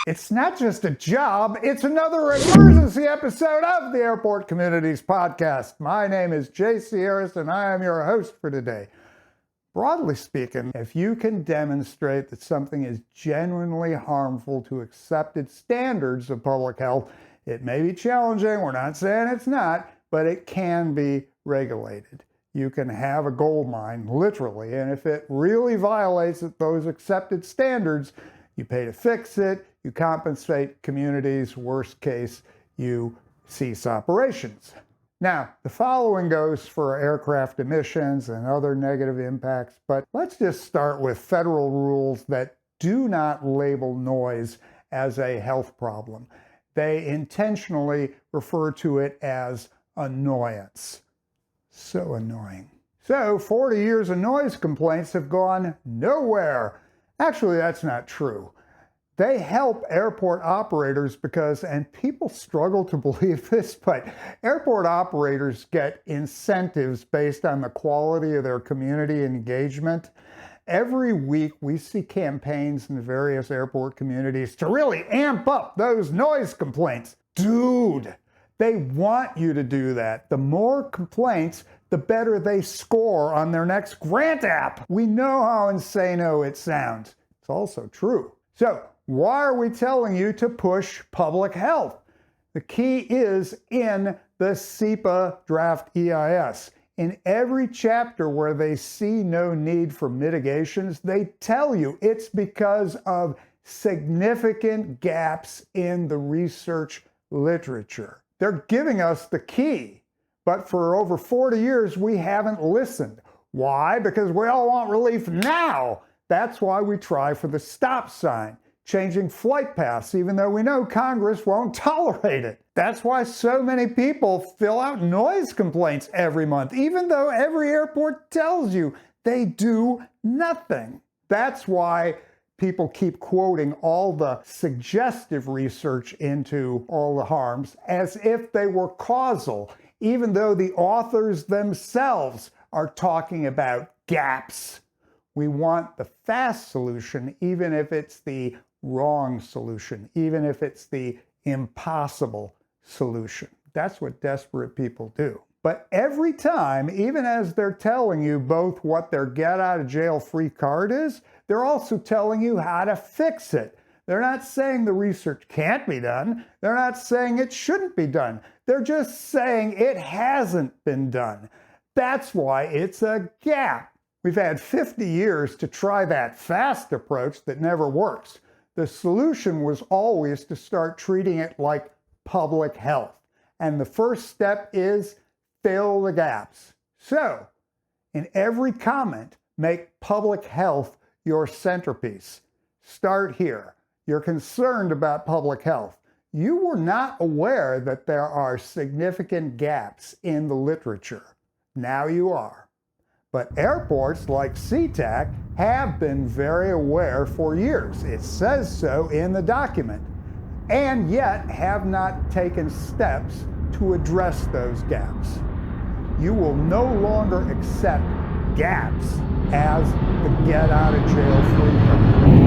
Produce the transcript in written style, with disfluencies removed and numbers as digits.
It's not just a job, it's another emergency episode of the Airport Communities Podcast. My name is J.C. Harris, and I am your host for today. Broadly speaking, if you can demonstrate that something is genuinely harmful to accepted standards of public health, it may be challenging, we're not saying it's not, but it can be regulated. You can have a gold mine, literally, and if it really violates those accepted standards, you pay to fix it, you compensate communities, worst case, you cease operations. Now, the following goes for aircraft emissions and other negative impacts, but let's just start with federal rules that do not label noise as a health problem. They intentionally refer to it as annoyance. So annoying. So 40 years of noise complaints have gone nowhere. Actually, that's not true. They help airport operators because, and people struggle to believe this, but airport operators get incentives based on the quality of their community engagement. Every week we see campaigns in the various airport communities to really amp up those noise complaints. Dude, they want you to do that. The more complaints, the better they score on their next grant app. We know how insano it sounds. It's also true. So, why are we telling you to push public health? The key is in the SEPA draft EIS. In every chapter where they see no need for mitigations, they tell you it's because of significant gaps in the research literature. They're giving us the key, but for over 40 years, we haven't listened. Why? Because we all want relief now. That's why we try for the stop sign, changing flight paths, even though we know Congress won't tolerate it. That's why so many people fill out noise complaints every month, even though every airport tells you they do nothing. That's why people keep quoting all the suggestive research into all the harms as if they were causal, even though the authors themselves are talking about gaps. We want the fast solution, even if it's the wrong solution, even if it's the impossible solution. That's what desperate people do. But every time, even as they're telling you both what their get out of jail free card is, they're also telling you how to fix it. They're not saying the research can't be done. They're not saying it shouldn't be done. They're just saying it hasn't been done. That's why it's a gap. We've had 50 years to try that fast approach that never works. The solution was always to start treating it like public health. And the first step is fill the gaps. So, in every comment, make public health your centerpiece. Start here. You're concerned about public health. You were not aware that there are significant gaps in the literature. Now you are. But airports like Sea-Tac have been very aware for years. It says so in the document, and yet have not taken steps to address those gaps. You will no longer accept gaps as the get out of jail free card.